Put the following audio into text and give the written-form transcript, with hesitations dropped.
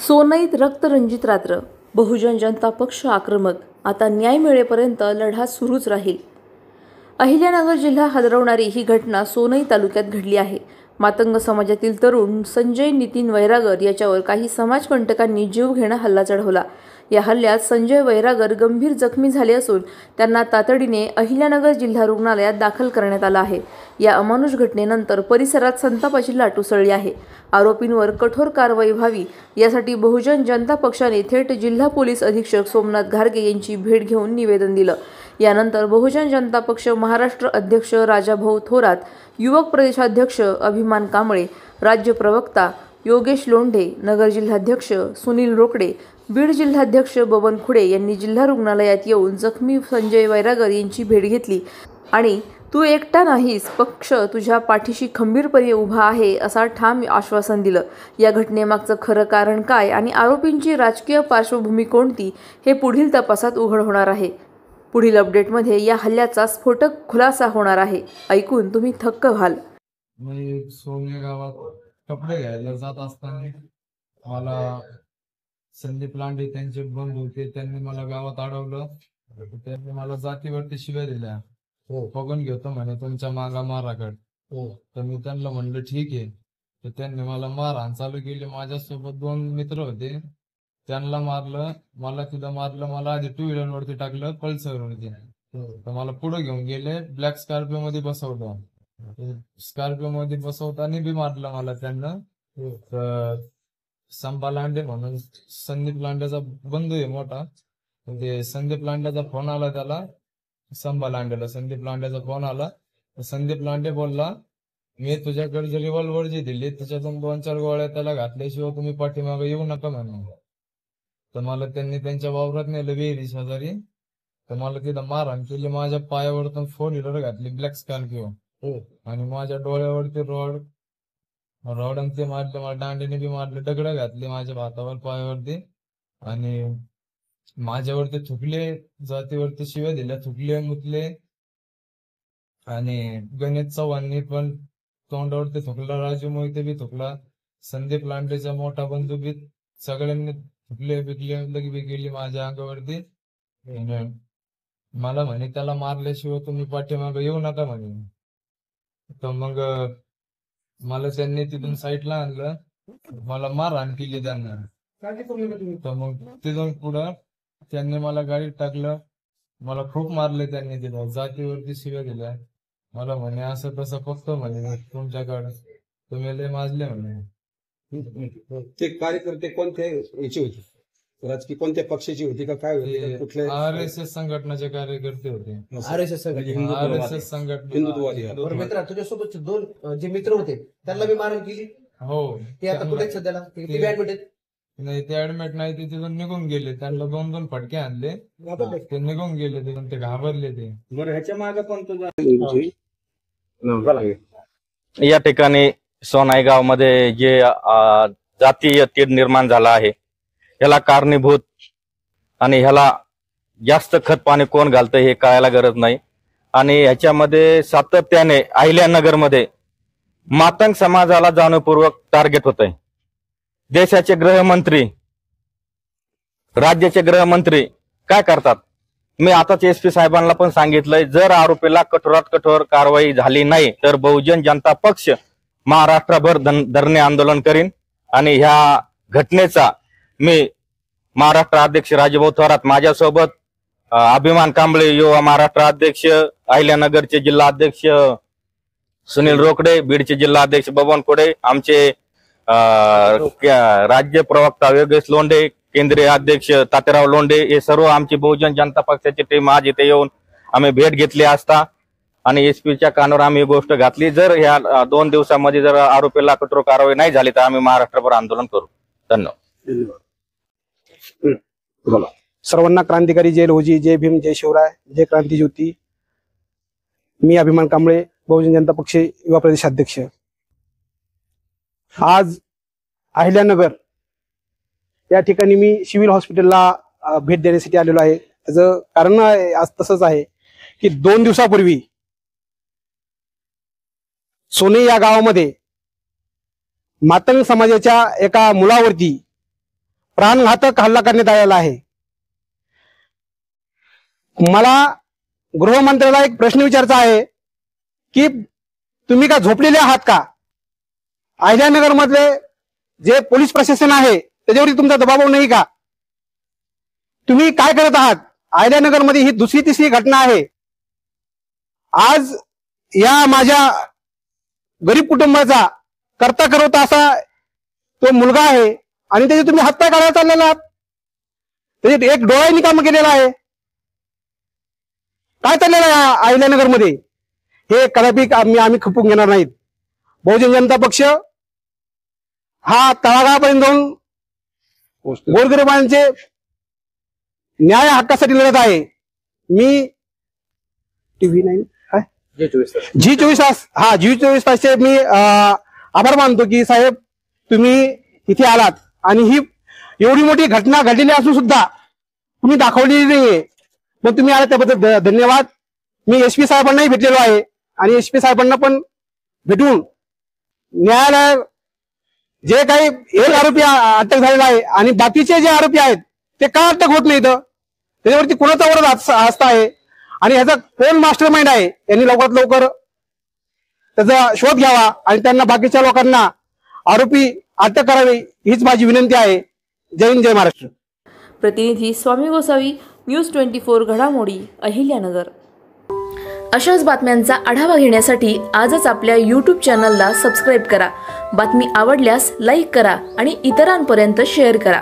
सोनईत रक्तरंजित रात्र, बहुजन जनता पक्ष आक्रमक, आता न्याय मिळेपर्यंत लढा सुरूच राहील. अहिल्यानगर जिल्हा हादरवणारी ही घटना सोनई तालुक्यात घडली आहे. मातंग समाजातील तरुण संजय नितीन वैरागर याच्यावर काही समाजकंटकांनी जीवघेणा हल्ला चढवला. या हल्ल्यात संजय वैरागर गंभीर जखमी झाले असून त्यांना तातडीने अहिल्यानगर जिल्हा रुग्णालयात दाखल करण्यात आलं आहे. या अमानुष घटनेनंतर परिसरात संतापाची लाट उसळली आहे. आरोपींवर कठोर कारवाई व्हावी यासाठी बहुजन जनता पक्षाने थेट जिल्हा पोलीस अधीक्षक सोमनाथ घारगे यांची भेट घेऊन निवेदन दिलं. यानंतर बहुजन जनता पक्ष महाराष्ट्र अध्यक्ष राजाभाऊ थोरात, युवक प्रदेशाध्यक्ष अभिमान कांबळे, राज्य प्रवक्ता योगेश लोंढे, नगर जिल्हाध्यक्ष सुनील रोकडे, बीड जिल्हाध्यक्ष बबन खुडे यांनी जिल्हा रुग्णालयात येऊन जखमी संजय वैरागर यांची भेट घेतली आणि तू एकटा नाहीस, पक्ष तुझ्या पाठीशी खंबीरपणे उभा आहे असा ठाम आश्वासन दिलं. या घटनेमागचं खरं कारण काय आणि आरोपींची राजकीय पार्श्वभूमी कोणती हे पुढील तपासात उघड होणार आहे. पुढील अपडेटमध्ये या हल्ल्याचा स्फोटक खुलासा होणार आहे. ऐकून तुम्ही थक्क व्हाल. मी सोने गावात कपडे घ्यायला जात असताना मला संदीप लांडे त्यांचे बंधू होते, त्यांनी मला गावात अडवलं. त्यांनी मला जातीवरती शिव्या दिल्या. बघून घेतो म्हणे तुमच्या मागा माराकड. तर मी त्यांना म्हणलं ठीक आहे. तर त्यांनी मला मारहाण चालू केली. माझ्यासोबत 2 मित्र होते, त्यांना मारलं, मला तिथं मारलं. मला आधी 2 व्हीलर वरती टाकलं, पल्सर वरती. तर मला पुढे घेऊन गेले, ब्लॅक स्कॉर्पिओ मध्ये बसवलं. स्कॉर्पिओ मध्ये बसवताना बी मारलं मला त्यांना. तर संपा लांडे म्हणून संदीप लांडेचा बंधू आहे मोठा, म्हणजे संदीप लांडेचा फोन आला त्याला, संपा लांडेला संदीप लांडेचा फोन आला. संदीप लांडे बोलला, मी तुझ्याकडे जी रिव्हॉल्वर जी दिली त्याच्यातून 2-4 गोळ्या त्याला घातल्याशिवाय तुम्ही पाठीमागे येऊ नका म्हणून. तर मला त्यांनी त्यांच्या वावरात नेलं विहिरी शेजारी. तर मला तिथं मारहाण केली. माझ्या पायावरतून 4 व्हीलर घातली ब्लॅक स्कॉर्पिओ आणि माझ्या डोळ्यावरती रॉड आणि ते मारले. मला दांडीने बी मारले, दगड घातली माझ्या हातावर, पायावरती आणि माझ्यावरती थुकले, जातीवरती शिव्या दिल्या, थुकले, मुतले. आणि गणेश चव्हाणनी पण तोंडावरती थुकला, राजू मोहिते बी थुकला, संदीप लांडेचा मोठा बंधू बी, सगळ्यांनी थुकले बिकले लगी बी गेली माझ्या अंगावरती. मला म्हणे त्याला मारल्याशिवाय तुम्ही पाठीमागे येऊ नका म्हणे. तर मग मला त्यांनी तिथून साईडला आणलं, मला मारहाण केली त्यांना. तर मग तिथून पुढं त्यांनी मला गाडीत टाकलं, मला खूप मारले त्यांनी. तिथं जातीवरती शिव्या दिल्या. मला म्हणे असं तसं फक्त म्हणे तुमच्याकडं तुम्ही लय माजले म्हणे. ते कार्यकर्ते कोणत्या याची होते, राजकीय कोणत्या पक्षाची होती का काय होती, कुठल्या RSS संघटनाचे कार्यकर्ते होते. RSS संघटना हिंदुत्ववादी. मित्र तुझ्यासोबत 2 जे मित्र होते त्यांना बी मारहाण केली. हो, ते आता कुठे सध्याला ते ऍडमिट आहेत? नाही, ते ऍडमिट नाही, ते तिथून निघून गेले. त्यांना 2-2 फटके आणले, ते निघून गेले. तिथून ते घाबरले. ते बरं, ह्याच्या मागे पण तुझा या ठिकाणी सोनाई गावमध्ये जे जातीय तीड निर्माण झाला आहे, ह्याला कारणीभूत आणि ह्याला जास्त खत पाणी कोण घालतं हे कळायला गरज नाही. आणि ह्याच्यामध्ये सातत्याने अहिल्यानगर मध्ये मातंग समाजाला जाणीवपूर्वक टार्गेट होत आहे. देशाचे गृहमंत्री, राज्याचे गृहमंत्री काय करतात? मी आताच SP साहेबांना पण सांगितलंय, जर आरोपीला कठोरात कठोर कारवाई झाली नाही तर बहुजन जनता पक्ष महाराष्ट्रभर धरणे आंदोलन करीन. आणि ह्या घटनेचा मी महाराष्ट्र अध्यक्ष राजाभाऊ थोरात, माझ्यासोबत अभिमान कांबळे युवा महाराष्ट्र अध्यक्ष, अहिल्यानगरचे जिल्हा अध्यक्ष सुनील रोकडे, बीडचे जिल्हा अध्यक्ष बबन खुडे, आमचे राज्य प्रवक्ता योगेश लोंढे, केंद्रीय अध्यक्ष तात्याराव लोंढे, हे सर्व आमची बहुजन जनता पक्षाची टीम आज इथे येऊन आम्ही भेट घेतली असता आणि SP कानावर आम्ही ही गोष्ट घातली. जर ह्या 2 दिवसामध्ये जर आरोपीला कठोर कारवाई नाही झाली तर आम्ही महाराष्ट्रभर आंदोलन करू. धन्यवाद. सर्वांना क्रांतिकारी जय लहोजी, जय भीम, जय शिवराय, जय क्रांती ज्योती. मी अभिमान कांबळे, बहुजन जनता पक्ष युवा प्रदेशाध्यक्ष. आज अहिल्यानगर या ठिकाणी मी सिव्हिल हॉस्पिटलला भेट देण्यासाठी आलेलो आहे. त्याचं कारण आज तसंच आहे की 2 दिवसापूर्वी सोने या गावामध्ये मातंग समाजाच्या एका मुलावरती प्राणघातक हल्ला करण्यात आलेला आहे. मला गृहमंत्र्याला एक प्रश्न विचारायचा आहे की तुम्ही का झोपलेले आहात का? अहिल्यानगर मधले जे पोलीस प्रशासन आहे त्याच्यावरती तुमचा दबाव नाही का? तुम्ही काय करत आहात? अहिल्यानगर मध्ये ही दुसरी तिसरी घटना आहे. आज या माझ्या गरीब कुटुंबाचा करता करवता असा तो मुलगा आहे आणि त्याचे तुम्ही हत्या करायला चाललेला आहात. त्याचे एक डोळ्यांनी काम केलेला आहे. काय चाललेलं आहे अहिल्यानगर मध्ये? हे कदापि आम्ही खपवून घेणार नाहीत. बहुजन जनता पक्ष हा तळागाळापर्यंत जाऊन गोरगरिबांचे न्याय हक्कासाठी लढत आहे. मी TV9 G24 तास G24 तासचे मी आभार मानतो की साहेब तुम्ही इथे आलात आणि ही एवढी मोठी घटना घडलेली असून सुद्धा तुम्ही दाखवलेली नाहीये. मग तुम्ही आला त्याबद्दल धन्यवाद. मी SP साहेबांनाही भेटलेलो आहे आणि SP साहेबांना पण भेटून न्यायालय जे काही एक आरोपी अटक झालेला आहे आणि बाकीचे जे आरोपी आहेत ते का अटक होत नाहीत? त्याच्यावरती कुणाचा वरद हस्त आहे आणि ह्याचा कोण मास्टर माइंड आहे? यांनी लवकरात लवकर त्याचा शोध घ्यावा आणि त्यांना बाकीच्या लोकांना आरोपी अटक करावी हीच माझी विनंती आहे. जय हिंद, जय महाराष्ट्र. प्रतिनिधी स्वामी गोसावी, न्यूज 24 घडामोडी, अहिल्यानगर. अशाच बातम्यांचा आढावा घेण्यासाठी आजच आपल्या YouTube चॅनलला सबस्क्राईब करा. बातमी आवडल्यास लाईक करा आणि इतरांपर्यंत शेअर करा.